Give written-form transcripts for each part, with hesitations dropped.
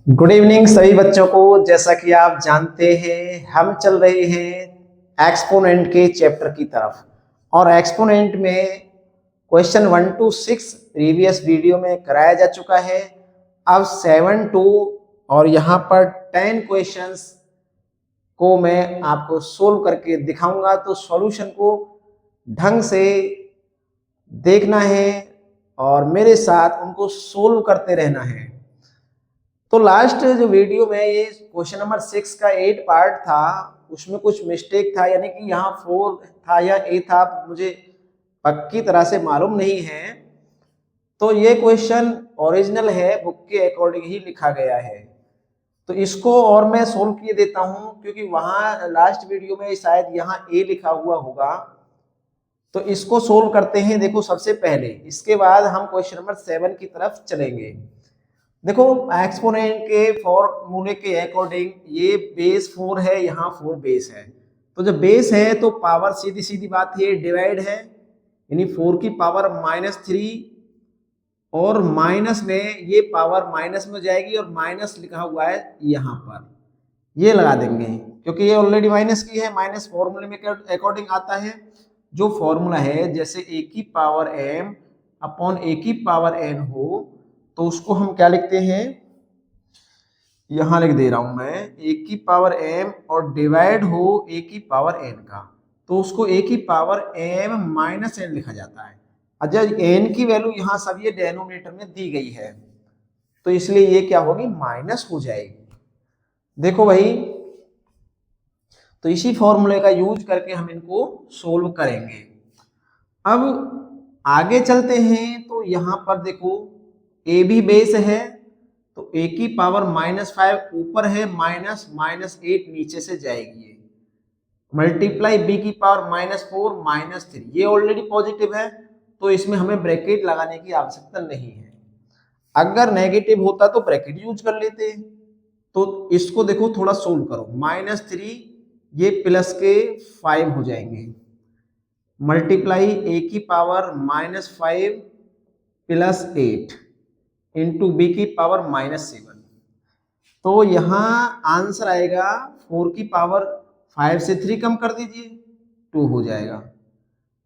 Good evening सभी बच्चों को। जैसा कि आप जानते हैं हम चल रहे हैं एक्सपोनेंट के चैप्टर की तरफ और एक्सपोनेंट में क्वेश्चन 1 to 6 प्रीवियस वीडियो में कराया जा चुका है। अब 7 to और यहाँ पर 10 क्वेश्चंस को मैं आपको सोल्व करके दिखाऊंगा, तो सॉल्यूशन को ढंग से देखना है और मेरे साथ उनको सोल्व करते रहना है। तो लास्ट जो वीडियो में ये क्वेश्चन नंबर 6 का 8 पार्ट था, उसमें कुछ मिस्टेक था, यानी कि यहाँ 4 था या 8 था, मुझे पक्की तरह से मालूम नहीं है। तो ये क्वेश्चन ओरिजिनल है, बुक के अकॉर्डिंग ही लिखा गया है। तो इसको और मैं सोल्व किए देता हूँ, क्योंकि वहाँ लास्ट वीडियो में शायद यहाँ ए लिखा हुआ होगा। तो इसको सोल्व करते हैं। देखो सबसे पहले, इसके बाद हम क्वेश्चन नंबर 7 की तरफ चलेंगे। देखो एक्सपोनेंट के फॉर्मूले के अकॉर्डिंग ये बेस 4 है, यहाँ 4 बेस है। तो जब बेस है तो पावर सीधी सीधी बात है डिवाइड है, यानी 4 की पावर -3 और माइनस में ये पावर माइनस में हो जाएगी और माइनस लिखा हुआ है यहाँ पर, ये लगा देंगे क्योंकि ये ऑलरेडी माइनस की है। माइनस फॉर्मूले में अकॉर्डिंग आता है जो फॉर्मूला है, जैसे a की पावर m अपॉन a की पावर n हो तो उसको हम क्या लिखते हैं, यहां लिख दे रहा हूं मैं, a की पावर m और डिवाइड हो a की पावर n का, तो उसको a की पावर m माइनस n लिखा जाता है। अच्छा, n की वैल्यू यहां सब ये डेनोमिनेटर में दी गई है, तो इसलिए ये क्या होगी, माइनस हो जाएगी। देखो भाई, तो इसी फॉर्मूले का यूज करके हम इनको सोल्व करेंगे। अब आगे चलते हैं। तो यहां पर देखो ए भी बेस है, तो ए की पावर -5 ऊपर है, माइनस -8 नीचे से जाएगी, मल्टीप्लाई बी की पावर -4 -3, ये ऑलरेडी पॉजिटिव है तो इसमें हमें ब्रैकेट लगाने की आवश्यकता नहीं है। अगर नेगेटिव होता तो ब्रैकेट यूज कर लेते। तो इसको देखो थोड़ा सोल्व करो, -3 ये प्लस के 5 हो जाएंगे, मल्टीप्लाई ए की पावर -5 प्लस 8 इंटू बी की पावर -7, तो यहाँ आंसर आएगा 4 की पावर 5 से 3 कम कर दीजिए 2 हो जाएगा,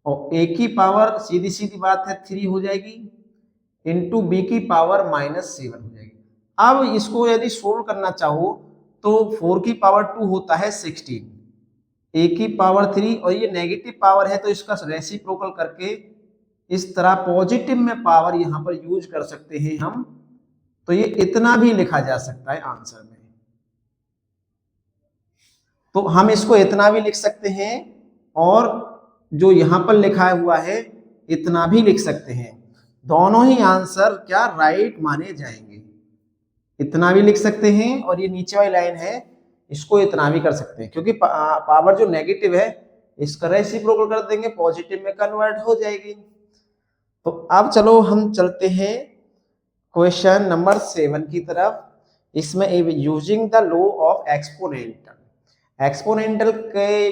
और ए की पावर सीधी सीधी बात है 3 हो जाएगी इंटू बी की पावर -7 हो जाएगी। अब इसको यदि सोल्व करना चाहो तो 4 की पावर 2 होता है 16, ए की पावर 3 और ये नेगेटिव पावर है तो इसका रेसिप्रोकल करके इस तरह पॉजिटिव में पावर यहाँ पर यूज कर सकते हैं हम, तो ये इतना भी लिखा जा सकता है आंसर में। तो हम इसको इतना भी लिख सकते हैं और जो यहाँ पर लिखा हुआ है इतना भी लिख सकते हैं, दोनों ही आंसर क्या राइट माने जाएंगे। इतना भी लिख सकते हैं और ये नीचे वाली लाइन है इसको इतना भी कर सकते हैं, क्योंकि पावर जो नेगेटिव है इसका रेसिप्रोकल कर देंगे, पॉजिटिव में कन्वर्ट हो जाएगी। तो अब चलो हम चलते हैं क्वेश्चन नंबर 7 की तरफ। इसमें using the law of exponential, exponential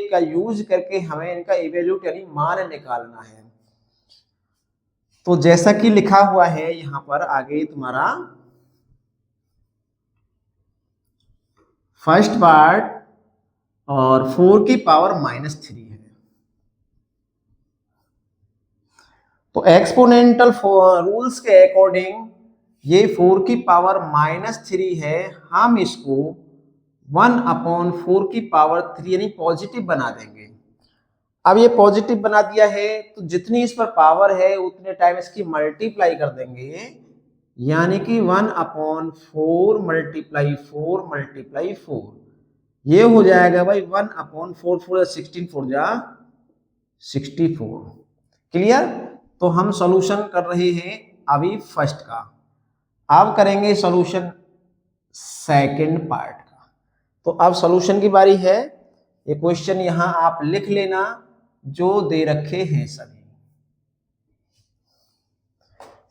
का यूज करके हमें इनका इवेल्यूट यानी मान निकालना है। तो जैसा कि लिखा हुआ है यहाँ पर आगे तुम्हारा फर्स्ट पार्ट और 4 की पावर -3 है, तो एक्सपोनेंटल रूल्स के अकॉर्डिंग ये 4 की पावर -3 है, हम इसको 1/4 की पावर 3 यानी पॉजिटिव बना देंगे। अब ये पॉजिटिव बना दिया है तो जितनी इस पर पावर है उतने टाइम इसकी मल्टीप्लाई कर देंगे, यानी कि 1/4 मल्टीप्लाई 4 मल्टीप्लाई 4, ये हो जाएगा भाई 1/4, 4 16, 4 जा 64। क्लियर। तो हम सॉल्यूशन कर रहे हैं अभी फर्स्ट का, अब करेंगे सॉल्यूशन सेकंड पार्ट का। तो अब सॉल्यूशन की बारी है। ये क्वेश्चन यहां आप लिख लेना जो दे रखे हैं सभी।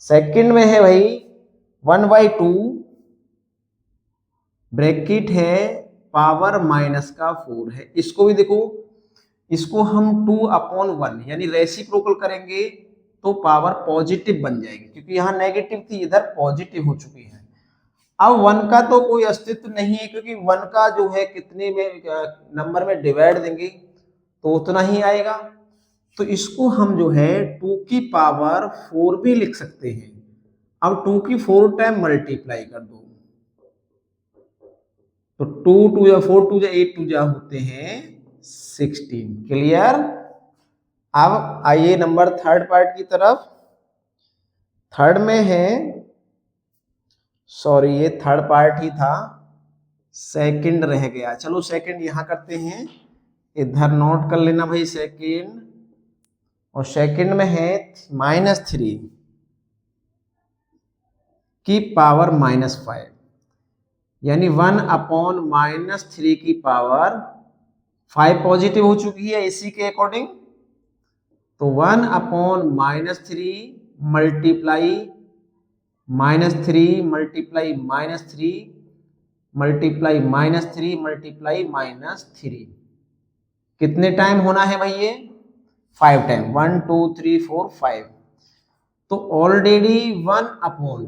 सेकंड में है भाई 1/2 ब्रैकेट है, पावर माइनस का 4 है, इसको भी देखो, इसको हम 2/1 यानी रेसिप्रोकल करेंगे तो पावर पॉजिटिव बन जाएगी, क्योंकि यहां नेगेटिव थी इधर पॉजिटिव हो चुकी है। अब 1 का तो कोई अस्तित्व नहीं है, क्योंकि 1 का जो है कितने में नंबर में डिवाइड देंगे तो उतना ही आएगा। तो इसको हम जो है 2 की पावर 4 भी लिख सकते हैं। अब 2 की 4 टाइम मल्टीप्लाई कर दो, तो 2 2 या 4 2 या 8 2 या होते हैं 16। क्लियर। अब आइए नंबर थर्ड पार्ट की तरफ। थर्ड में है, सॉरी ये थर्ड पार्ट ही था, सेकंड रह गया। चलो सेकंड यहां करते हैं, इधर नोट कर लेना भाई सेकंड। और सेकंड में है -3 की पावर -5, यानी 1/-3 की पावर 5 पॉजिटिव हो चुकी है इसी के अकॉर्डिंग। तो 1/-3 मल्टीप्लाई -3 मल्टीप्लाई -3 मल्टीप्लाई -3 मल्टीप्लाई -3, कितने टाइम होना है भाई ये? 5 टाइम, 1 2 3 4 5। तो ऑलरेडी 1/3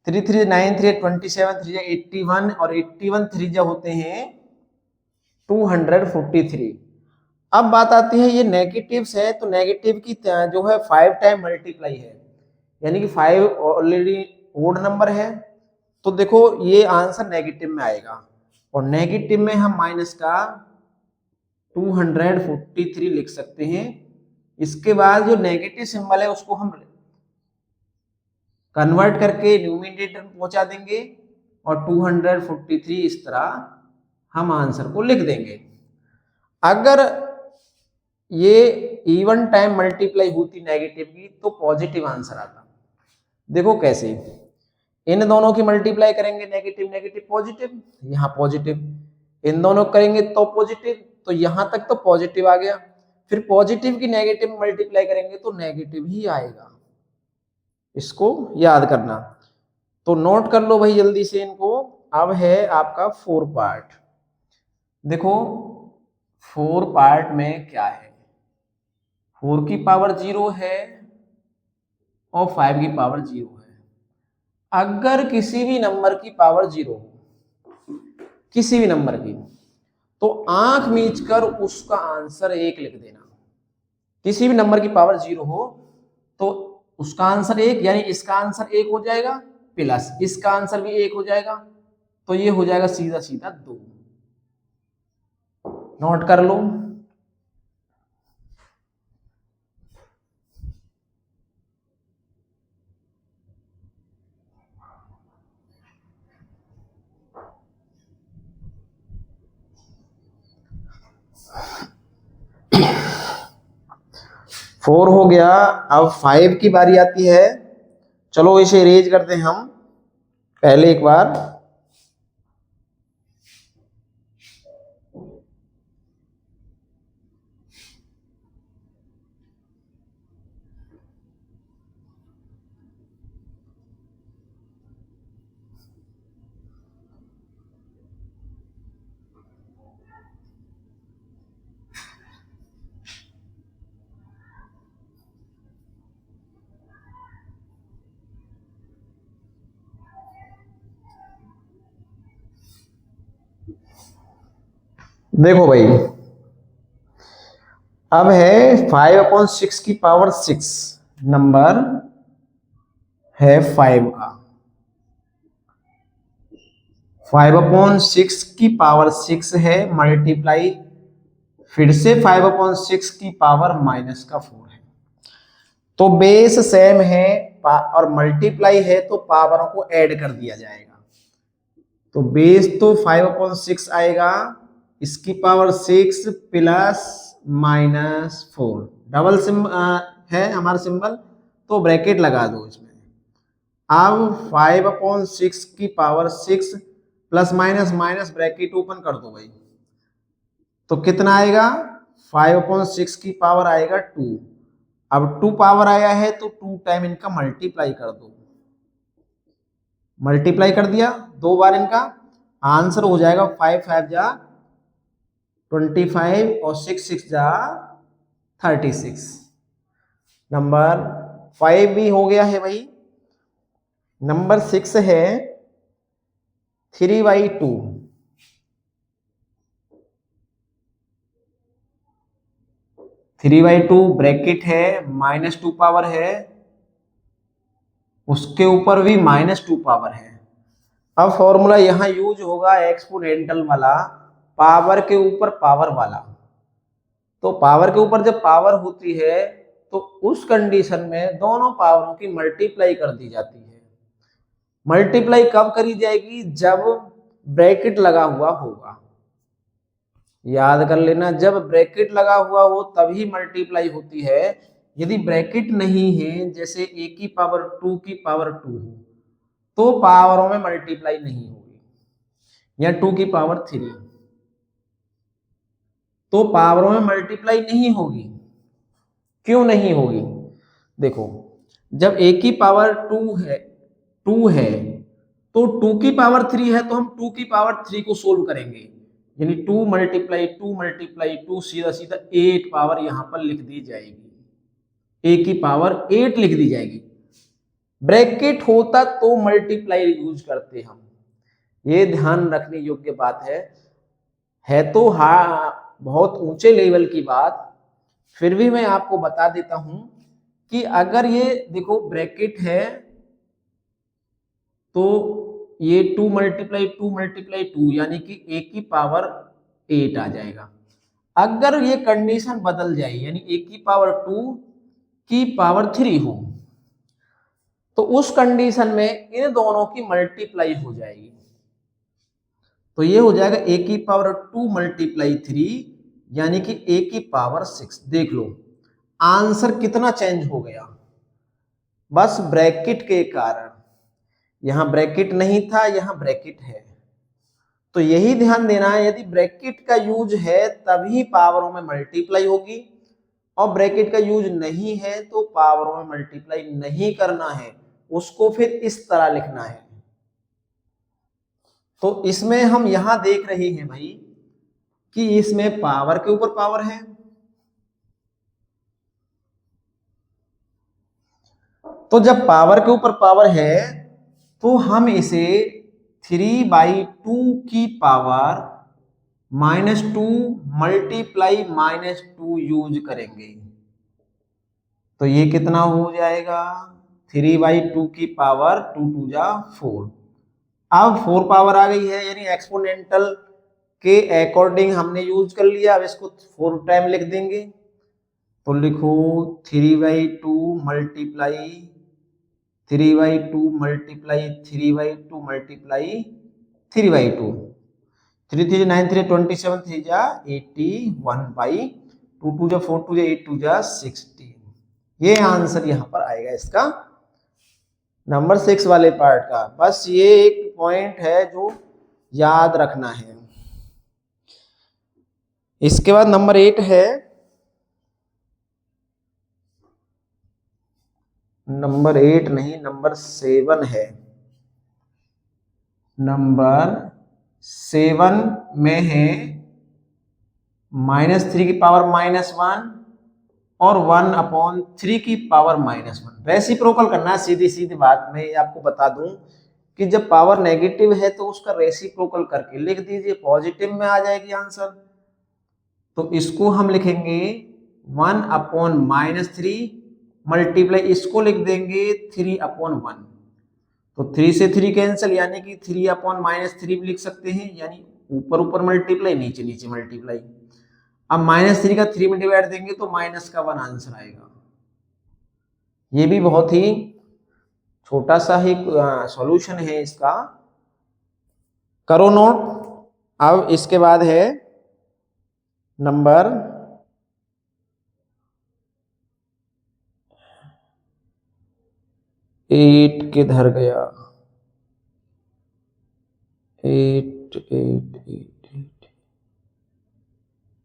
3 9 3 27 3 81, और 81 3 जो होते हैं 243। अब बात आती है ये नेगेटिव्स है, तो नेगेटिव की जो है 5 टाइम मल्टीप्लाई है, यानी कि 5 ऑलरेडी ओड नंबर है, तो देखो ये आंसर नेगेटिव में आएगा। और नेगेटिव में हम माइनस का 243 लिख सकते हैं। इसके बाद जो नेगेटिव सिंबल है उसको हम कन्वर्ट करके न्यूमरेटर में पहुंचा देंगे, और 243 इस तरह हम आंसर को लिख देंगे। अगर ये इवन टाइम मल्टीप्लाई होती नेगेटिव की तो पॉजिटिव आंसर आता। देखो कैसे, इन दोनों की मल्टीप्लाई करेंगे, नेगेटिव नेगेटिव पॉजिटिव, यहाँ पॉजिटिव, इन दोनों करेंगे तो पॉजिटिव, तो यहां तक तो पॉजिटिव आ गया। फिर पॉजिटिव की नेगेटिव मल्टीप्लाई करेंगे तो नेगेटिव ही आएगा, इसको याद करना। तो नोट कर लो भाई जल्दी से इनको। अब है आपका 4 पार्ट। देखो 4 पार्ट में क्या है, 4 की पावर 0 है और 5 की पावर 0 है। अगर किसी भी नंबर की पावर 0 हो, किसी भी नंबर की, तो आंख मीच कर उसका आंसर 1 लिख देना। किसी भी नंबर की पावर 0 हो तो उसका आंसर 1, यानी इसका आंसर 1 हो जाएगा, प्लस इसका आंसर भी 1 हो जाएगा, तो ये हो जाएगा सीधा सीधा 2। नोट कर लो। फोर हो गया। अब 5 की बारी आती है। चलो इसे इरेज करते हैं हम पहले एक बार। देखो भाई, अब है 5/6 की पावर 6 नंबर है 5 का। 5/6 की पावर 6 है, मल्टीप्लाई फिर से 5/6 की पावर -4 है। तो बेस सेम है और मल्टीप्लाई है, तो पावरों को ऐड कर दिया जाएगा। तो बेस तो 5/6 आएगा, इसकी पावर 6 प्लस -4, डबल है हमारा सिंबल, तो ब्रैकेट लगा दो इसमें। अब 5/6 की power 6 plus minus minus bracket open कर दो भाई, तो कितना आएगा? 5/6 की पावर आएगा 2। अब 2 पावर आया है तो 2 टाइम इनका मल्टीप्लाई कर दो। मल्टीप्लाई कर दिया 2 बार इनका, आंसर हो जाएगा 5 5 जा 25 और 6 6 जा 36। नंबर 5 भी हो गया है भाई। नंबर 6 है 3/2 3/2 ब्रैकेट है, -2 पावर है, उसके ऊपर भी -2 पावर है। अब फॉर्मूला यहां यूज होगा एक्सपोनेंटल वाला, पावर के ऊपर पावर वाला। तो पावर के ऊपर जब पावर होती है तो उस कंडीशन में दोनों पावरों की मल्टीप्लाई कर दी जाती है। मल्टीप्लाई कब करी जाएगी? जब ब्रैकेट लगा हुआ होगा। याद कर लेना, जब ब्रैकेट लगा हुआ हो तभी मल्टीप्लाई होती है। यदि ब्रैकेट नहीं है, जैसे a की पावर 2 की पावर 2 हो, तो पावरों में मल्टीप्लाई नहीं होगी। या 2 की पावर 3, तो पावरों में मल्टीप्लाई नहीं होगी। क्यों नहीं होगी? देखो, जब a की पावर 2 है तो 2 की पावर 3 है, तो हम 2 की पावर 3 को सोल्व करेंगे। यानी 2 मल्टीप्लाई 2 मल्टीप्लाई 2, सीधा सीधा 8 पावर यहां पर लिख दी जाएगी। a की पावर 8 लिख दी जाएगी। ब्रैकेट होता तो मल्टीप्लाई यूज करते हम। ये ध्यान रखने योग्य बात है तो हाँ बहुत ऊंचे लेवल की बात, फिर भी मैं आपको बता देता हूं कि अगर ये देखो ब्रैकेट है तो ये 2 मल्टीप्लाई 2 मल्टीप्लाई 2 यानी कि a की पावर 8 आ जाएगा। अगर ये कंडीशन बदल जाए, यानी a की पावर 2 की पावर 3 हो, तो उस कंडीशन में इन दोनों की मल्टीप्लाई हो जाएगी। तो ये हो जाएगा a की पावर 2 मल्टीप्लाई 3 यानी कि a की पावर 6। देख लो आंसर कितना चेंज हो गया, बस ब्रैकेट के कारण। यहां ब्रैकेट नहीं था, यहां ब्रैकेट है। तो यही ध्यान देना है, यदि ब्रैकेट का यूज है तभी पावरों में मल्टीप्लाई होगी, और ब्रैकेट का यूज नहीं है तो पावरों में मल्टीप्लाई नहीं करना है, उसको फिर इस तरह लिखना है। तो इसमें हम यहां देख रहे हैं भाई कि इसमें पावर के ऊपर पावर है, तो जब पावर के ऊपर पावर है तो हम इसे 3/2 की पावर -2 मल्टीप्लाई -2 यूज करेंगे। तो ये कितना हो जाएगा? 3/2 की पावर 2 2 जा 4। अब 4 पावर आ गई है, यानी एक्सपोनेंटल के अकॉर्डिंग हमने यूज कर लिया। अब इसको 4 टाइम लिख देंगे, तो लिखो 3/2 मल्टीप्लाई 3/2 मल्टीप्लाई 3/2 मल्टीप्लाई 3/2। 3 3 9 3 27 3 जा 80 1/2 2 जा 4 2 जा 8 2 जा 16। ये आंसर यहां पर आएगा इसका नंबर 6 वाले पार्ट का। बस ये एक पॉइंट है जो याद रखना है। इसके बाद नंबर 8 है, नंबर 8 नहीं नंबर 7 है। नंबर 7 में है -3 की पावर -1 और 1/3 की पावर -1। रेसिप्रोकल करना है, सीधी सीधी बात। मैं आपको बता दूं कि जब पावर नेगेटिव है तो उसका रेसिप्रोकल करके लिख दीजिए, पॉजिटिव में आ जाएगी आंसर। तो इसको हम लिखेंगे 1/-3 मल्टीप्लाई, इसको लिख देंगे 3/1। तो 3 से 3 कैंसिल, यानी कि 3/-3 भी लिख सकते हैं, यानी ऊपर ऊपर मल्टीप्लाई नीचे नीचे मल्टीप्लाई। अब -3 का 3 में डिवाइड देंगे तो -1 आंसर आएगा। ये भी बहुत ही छोटा सा ही सॉल्यूशन है इसका, करो नोट। अब इसके बाद है नंबर 8 किधर गया? 8 8 8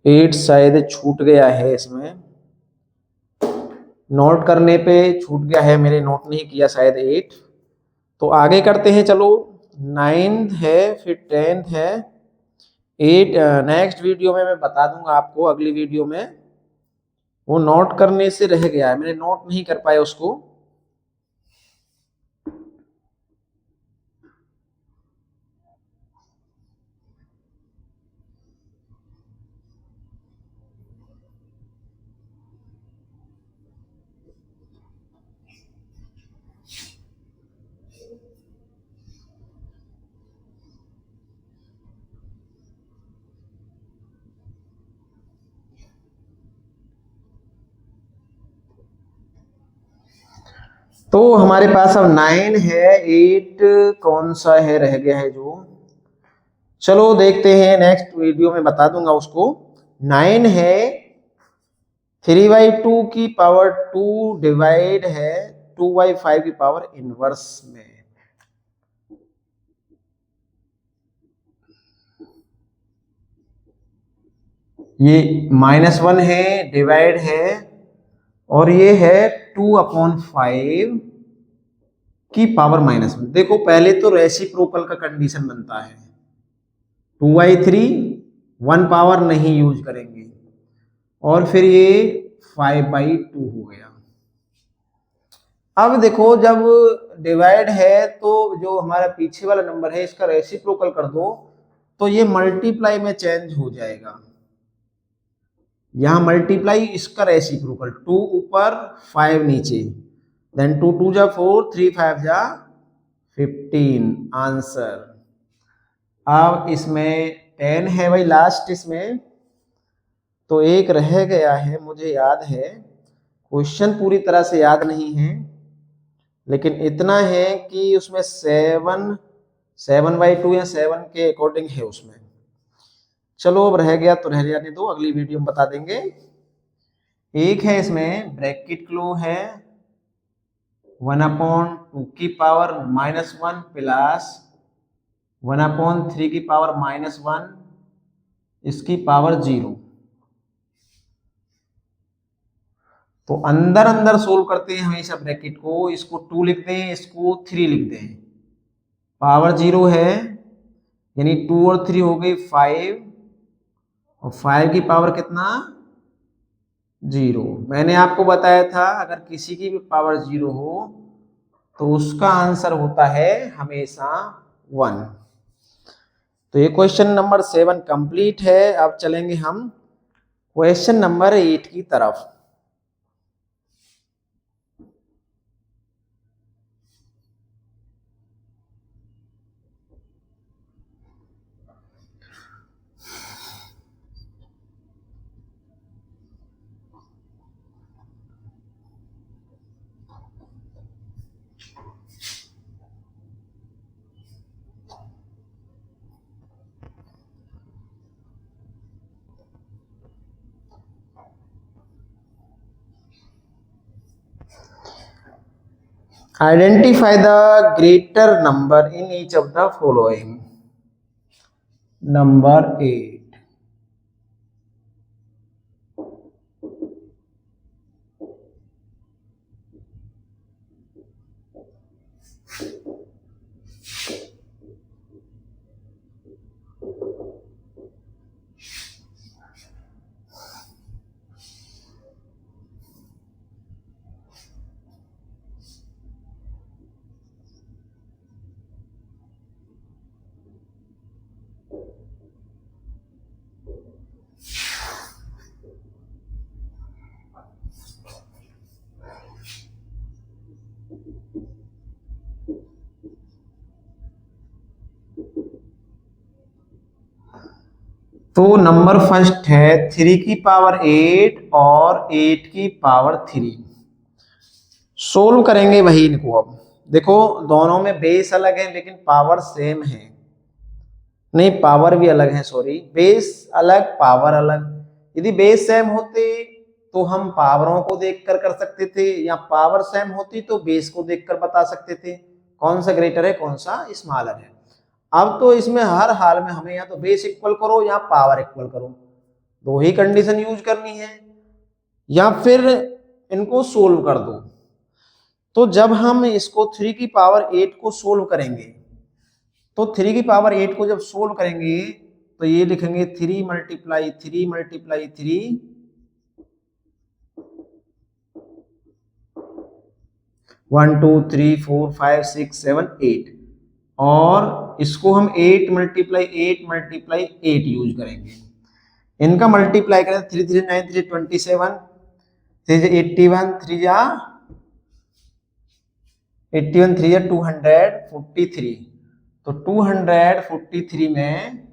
8 शायद छूट गया है, इसमें नोट करने पे छूट गया है, मेरे नोट नहीं किया शायद 8। तो आगे करते हैं, चलो 9th है, फिर 10th है, 8 नेक्स्ट वीडियो में मैं बता दूंगा आपको, अगली वीडियो में। वो नोट करने से रह गया है, मैंने नोट नहीं कर पाया उसको। तो हमारे पास अब 9 है, 8 कौन सा है रह गया है जो, चलो देखते हैं, नेक्स्ट वीडियो में बता दूंगा उसको। 9 है, 3/2 की पावर 2 डिवाइड है 2/5 की पावर इनवर्स में। ये -1 है, डिवाइड है, और ये है 2/5 की पावर -1। देखो पहले तो रेसिप्रोकल का कंडीशन बनता है, 2/3 1 पावर नहीं यूज करेंगे, और फिर ये 5/2 हो गया। अब देखो जब डिवाइड है तो जो हमारा पीछे वाला नंबर है इसका रेसिप्रोकल कर दो तो ये मल्टीप्लाई में चेंज हो जाएगा। यहां मल्टीप्लाई, इसका रेसिप्रोकल, 2 ऊपर 5 नीचे, देन 2 2 जा 4, 3 5 जा 15 आंसर। अब इसमें 10 है भाई लास्ट इसमें, तो एक रह गया है, मुझे याद है, क्वेश्चन पूरी तरह से याद नहीं है, लेकिन इतना है कि उसमें 7/2 या 7 के अकॉर्डिंग है उसमें। चलो अब रह गया तो रह जाने दो, अगली वीडियो में बता देंगे। एक है इसमें ब्रैकेट क्लो है 1/2 की पावर -1 प्लस 1/3 की पावर -1 इसकी पावर 0। तो अंदर अंदर सोल्व करते हैं हमेशा ब्रैकेट को, इसको 2 लिखते हैं, इसको 3 लिखते हैं, पावर 0 है, यानी 2 और 3 हो गई 5, और 5 की पावर कितना 0। मैंने आपको बताया था अगर किसी की भी पावर 0 हो तो उसका आंसर होता है हमेशा 1। तो ये क्वेश्चन नंबर 7 कंप्लीट है। अब चलेंगे हम क्वेश्चन नंबर 8 की तरफ। Identify the greater number in each of the following. Number 8. तो नंबर फर्स्ट है 3 की पावर 8 और 8 की पावर 3। सोल्व करेंगे वही इनको। अब देखो दोनों में बेस अलग है लेकिन पावर सेम है, नहीं पावर भी अलग है, सॉरी, बेस अलग पावर अलग। यदि बेस सेम होते तो हम पावरों को देखकर कर सकते थे, या पावर सेम होती तो बेस को देखकर बता सकते थे कौन सा ग्रेटर है कौन सा स्मॉलर है। अब तो इसमें हर हाल में हमें या तो बेस इक्वल करो या पावर इक्वल करो, दो ही कंडीशन यूज करनी है, या फिर इनको सोल्व कर दो। तो जब हम इसको 3 की पावर 8 को सोल्व करेंगे तो 3 की पावर 8 को जब सोल्व करेंगे तो ये लिखेंगे 3 मल्टीप्लाई 3 मल्टीप्लाई 3, 1 2 3 4 5 6 7 8, और इसको हम 8 मल्टीप्लाई 8 मल्टीप्लाई 8 यूज करेंगे। इनका मल्टीप्लाई करें 3 3 9 3 27, 3 81, 3 जा 81, 3 जा 243, तो 243 में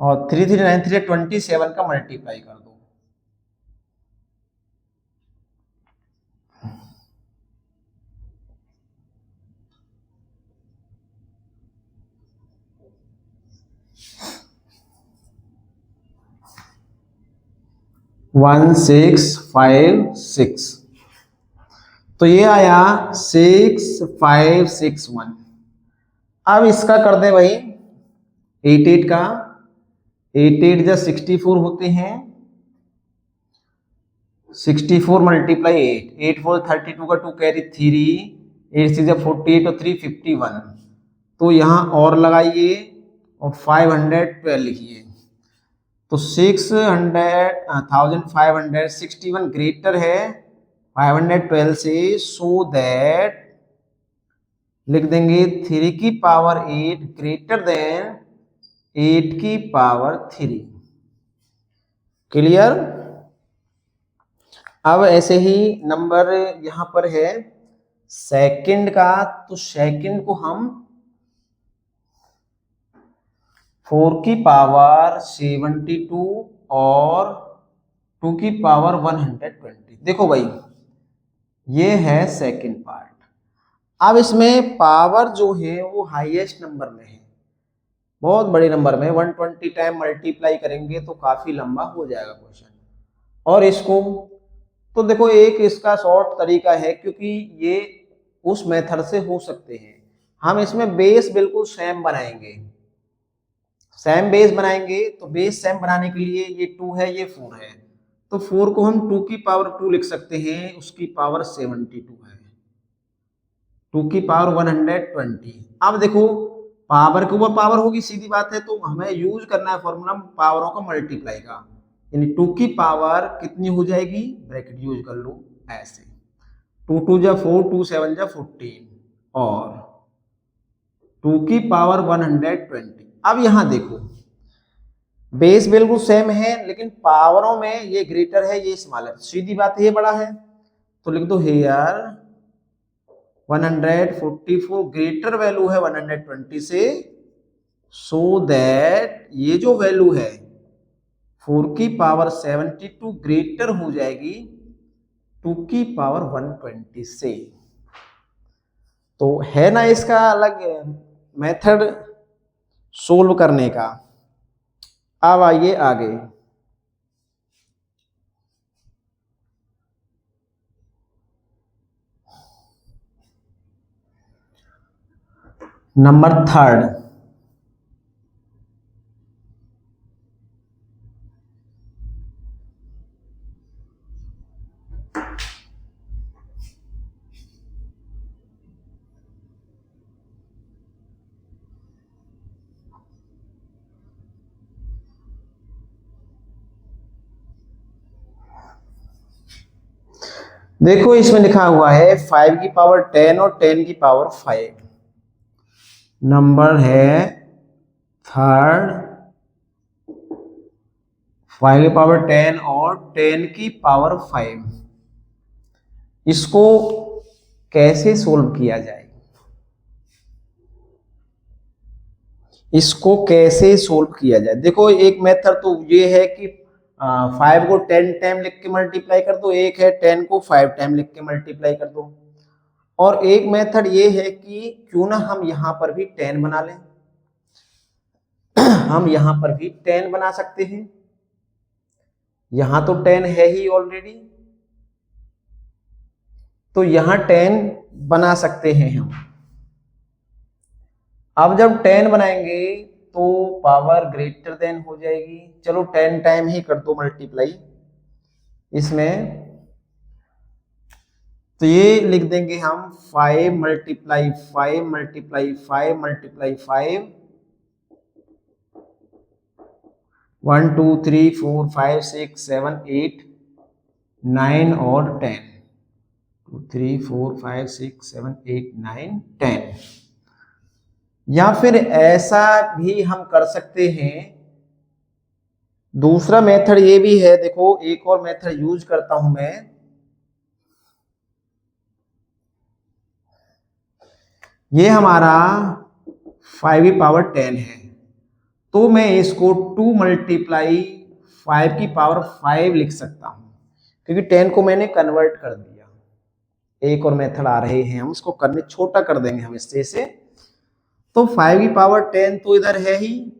और 3 3 9 3 27 का मल्टीप्लाई कर दो। 1656। तो ये आया 6561। अब इसका कर दे भाई 88 का, 88 जा 64 होते हैं, 64 मल्टीप्लाई 8, 8 4 32 का 2 कैरी 3, 8 6 48 और 3 51। तो यहाँ और लगाइए और 512 लिखिए। तो 1561 ग्रेटर है 512 से, सो दैट लिख देंगे 3 की पावर 8 ग्रेटर देन 8 की पावर 3। क्लियर। अब ऐसे ही नंबर यहां पर है सेकंड का, तो सेकंड को हम 4 की पावर 72 और 2 की पावर 120। देखो भाई ये है सेकंड पार्ट। अब इसमें पावर जो है वो हाईएस्ट नंबर में है, बहुत बड़े नंबर में, 120 टाइम मल्टीप्लाई करेंगे तो काफी लंबा हो जाएगा क्वेश्चन। और इसको तो देखो एक इसका शॉर्ट तरीका है, क्योंकि ये उस मेथड से हो सकते हैं। हम इसमें बेस बिल्कुल सेम बनाएंगे, सेम बेस बनाएंगे। तो बेस सेम बनाने के लिए ये 2 है ये 4 है, तो 4 को हम 2 की पावर 2 लिख सकते हैं, उसकी पावर 72 है, 2 की पावर 120। अब देखो पावर के ऊपर पावर होगी, सीधी बात है, तो हमें यूज करना है फॉर्मूला पावरों का मल्टीप्लाई का। यानी 2 की पावर कितनी हो जाएगी, ब्रैकेट यूज कर लो ऐसे, 2 2 जा 4, 2 7 जा 14 और 2 की पावर 120। अब यहां देखो बेस बिल्कुल सेम है, लेकिन पावरों में ये ग्रेटर है ये स्मॉलर है, सीधी बात है ये बड़ा है, तो लिख दो हेयर 144 ग्रेटर वैल्यू है 120 से, सो दैट ये जो वैल्यू है 4 की पावर 72 ग्रेटर हो जाएगी 2 की पावर 120 से। तो है ना इसका अलग मेथड सोल्व करने का। अब आइए आगे, नंबर थर्ड। देखो इसमें लिखा हुआ है 5 की पावर 10 और 10 की पावर 5। नंबर है थर्ड, 5 की पावर 10 और 10 की पावर 5। इसको कैसे सोल्व किया जाए, इसको कैसे सोल्व किया जाए। देखो एक मेथड तो ये है कि 5 को 10 टाइम लिख के मल्टीप्लाई कर दो, एक है 10 को 5 टाइम लिख के मल्टीप्लाई कर दो, और एक मेथड ये है कि क्यों ना हम यहां पर भी 10 बना लें। हम यहां पर भी 10 बना सकते हैं, यहां तो 10 है ही ऑलरेडी, तो यहां 10 बना सकते हैं हम। अब जब 10 बनाएंगे तो पावर ग्रेटर देन हो जाएगी, चलो 10 टाइम ही कर दो मल्टीप्लाई इसमें, तो ये लिख देंगे हम 5 मल्टीप्लाई 5 मल्टीप्लाई 5 मल्टीप्लाई 5, 1 2 3 4 5 6 7 8 9 और 10, 2 3 4 5 6 7 8 9 10। या फिर ऐसा भी हम कर सकते हैं, दूसरा मेथड ये भी है। देखो एक और मेथड यूज करता हूं मैं, ये हमारा 5 की पावर 10 है, तो मैं इसको 2 मल्टीप्लाई 5 की पावर 5 लिख सकता हूं, क्योंकि 10 को मैंने कन्वर्ट कर दिया। एक और मेथड आ रहे हैं, हम उसको करने छोटा कर देंगे हम इससे से, तो 5 की पावर 10 तो इधर है ही,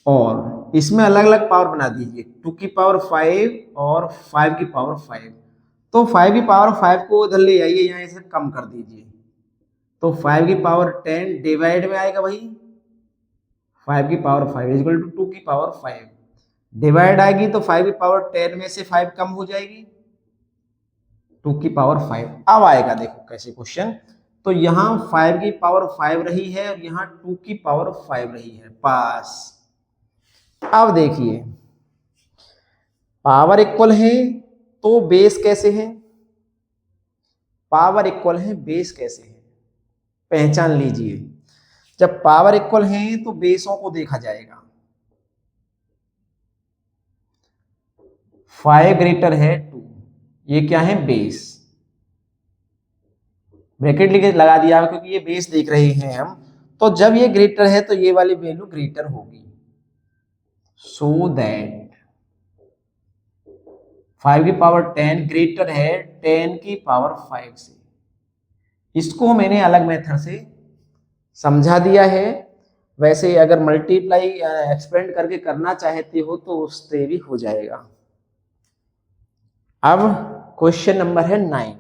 और इसमें अलग अलग पावर बना दीजिए, 2 की पावर 5 और 5 की पावर 5। तो 5 की पावर 5 को इधर ले आइए, यहाँ इसे कम कर दीजिए, तो 5 की पावर 10 डिवाइड में आएगा भाई 5 की पावर 5 इक्वल टू 2 की पावर 5, डिवाइड आएगी तो 5 की पावर 10 में से 5 कम हो जाएगी, 2 की पावर 5। अब आएगा देखो कैसे क्वेश्चन, तो यहाँ 5 की पावर 5 रही है और यहाँ 2 की पावर 5 रही है, पास। अब देखिए पावर इक्वल है तो बेस कैसे है, पावर इक्वल है बेस कैसे है, पहचान लीजिए। जब पावर इक्वल है तो बेसों को देखा जाएगा, 5 ग्रेटर है 2, ये क्या है बेस, ब्रैकेट लिखे लगा दिया क्योंकि ये बेस देख रहे हैं हम। तो जब ये ग्रेटर है तो ये वाली वैल्यू ग्रेटर होगी, सो दैट 5 की पावर 10 ग्रेटर है 10 की पावर 5 से। इसको मैंने अलग मेथड से समझा दिया है, वैसे अगर मल्टीप्लाई एक्सपेंड करके करना चाहते हो तो उससे भी हो जाएगा। अब क्वेश्चन नंबर है 9।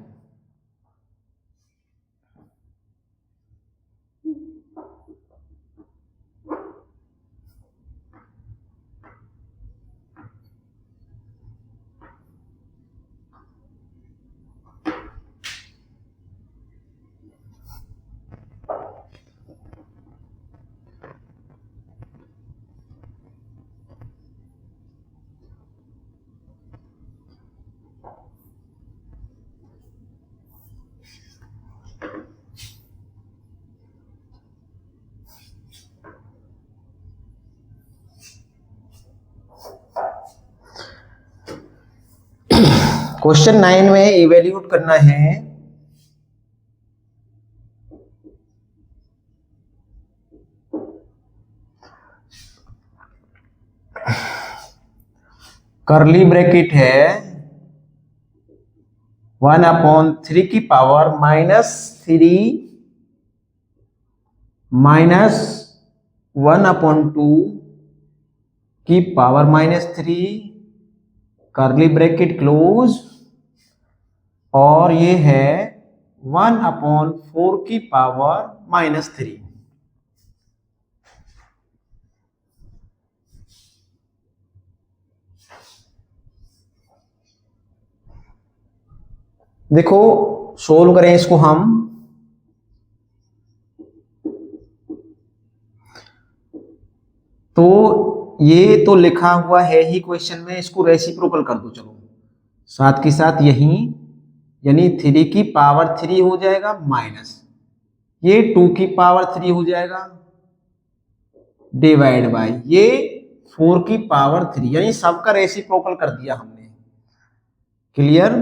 क्वेश्चन 9 में इवेल्यूट करना है कर्ली ब्रैकेट है 1/3 की पावर -3 माइनस 1/2 की पावर -3 कर्ली ब्रैकेट क्लोज, और ये है 1/4 की पावर -3। देखो सोल्व करें इसको हम, तो ये तो लिखा हुआ है ही क्वेश्चन में, इसको रेसिप्रोकल कर दो चलो साथ के साथ यही, यानी 3 की पावर 3 हो जाएगा माइनस ये 2 की पावर 3 हो जाएगा डिवाइड बाय ये 4 की पावर 3, यानी सबका रेसिप्रोकल कर दिया हमने। क्लियर,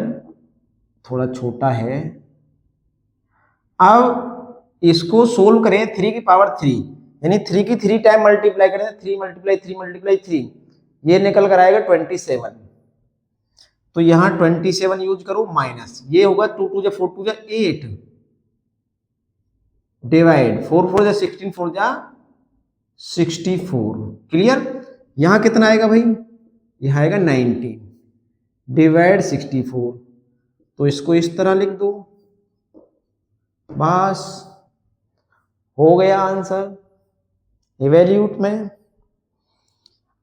थोड़ा छोटा है। अब इसको सोल्व करें 3 की पावर 3, यानी 3 की 3 टाइम मल्टीप्लाई करें, 3 मल्टीप्लाई 3 मल्टीप्लाई 3, ये निकल कर आएगा 27। तो यहां 27 यूज करो माइनस ये होगा 2 2 4 2 8 डिवाइड 4 4 16 4 64। क्लियर, यहां कितना आएगा भाई, यह आएगा 19 डिवाइड 64, तो इसको इस तरह लिख दो, बस हो गया आंसर इवेल्यूट में।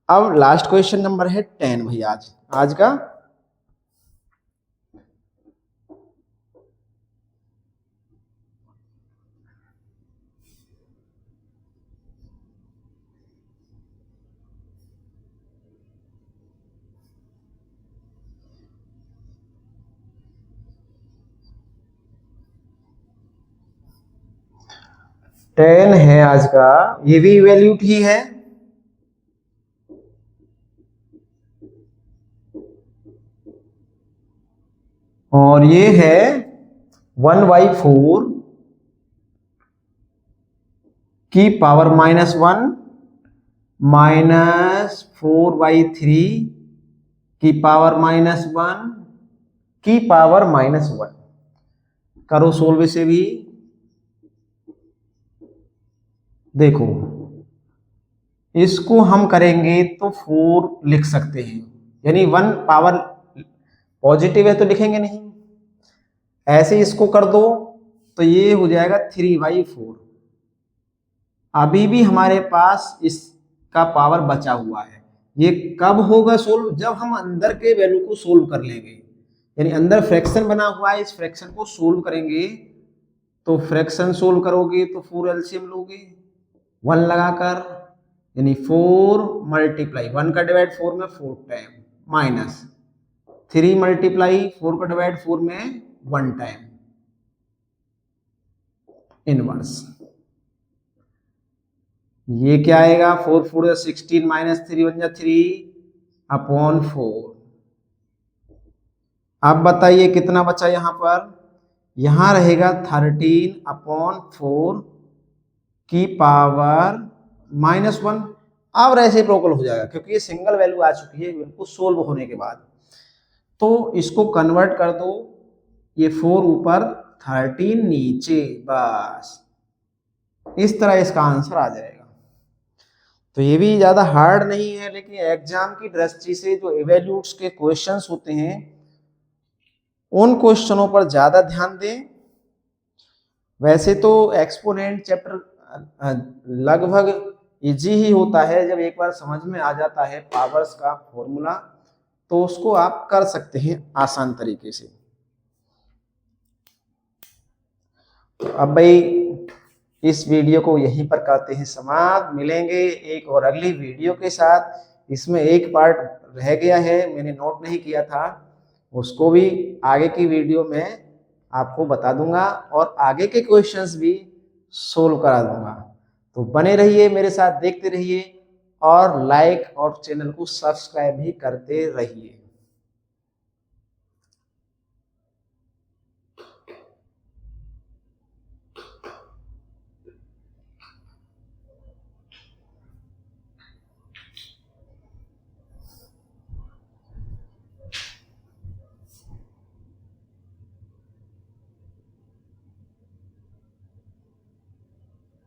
अब लास्ट क्वेश्चन नंबर है 10 भाई, आज का। टेन है आज का, ये भी इवेल्यूट ही है। और ये है 1/4 की पावर -1 -4/3 की पावर -1 की पावर -1। करो सोल्व से भी, देखो इसको हम करेंगे तो 4 लिख सकते हैं, यानी 1 पावर पॉजिटिव है तो लिखेंगे नहीं। ऐसे इसको कर दो तो ये हो जाएगा 3/4। अभी भी हमारे पास इसका पावर बचा हुआ है। ये कब होगा सोल्व? जब हम अंदर के वैल्यू को सोल्व कर लेंगे, यानी अंदर फ्रैक्शन बना हुआ है, इस फ्रैक्शन को सोल्व करेंगे। तो फ्रैक्शन सोल्व करोगे तो 4 एलसीएम लोगे 1 लगाकर, यानी 4 मल्टीप्लाई 1 का डिवाइड 4 में 4 टाइम, माइनस 3 मल्टीप्लाई 4 का डिवाइड 4 में 1 टाइम, इनवर्स। ये क्या आएगा? 4 4 16 माइनस 3 1 3/4। अब बताइए कितना बचा यहां पर? यहां रहेगा 13/4 की पावर -1। अब रेसिप्रोकल हो जाएगा क्योंकि ये सिंगल वैल्यू आ चुकी है बिल्कुल सोल्व होने के बाद। तो इसको कन्वर्ट कर दो, ये 4 ऊपर 13 नीचे, बस इस तरह इसका आंसर आ जाएगा। तो ये भी ज्यादा हार्ड नहीं है, लेकिन एग्जाम की दृष्टि से जो इवैल्यूट्स के क्वेश्चंस होते हैं उन क्वेश्चनों पर ज्यादा ध्यान दें। वैसे तो एक्सपोनेंट चैप्टर लगभग इजी ही होता है, जब एक बार समझ में आ जाता है पावर्स का फॉर्मूला तो उसको आप कर सकते हैं आसान तरीके से। तो अब भाई इस वीडियो को यहीं पर करते हैं समाप्त। मिलेंगे एक और अगली वीडियो के साथ। इसमें एक पार्ट रह गया है, मैंने नोट नहीं किया था, उसको भी आगे की वीडियो में आपको बता दूंगा और आगे के क्वेश्चंस भी सोल्व करा दूंगा। तो बने रहिए मेरे साथ, देखते रहिए और लाइक और चैनल को सब्सक्राइब भी करते रहिए।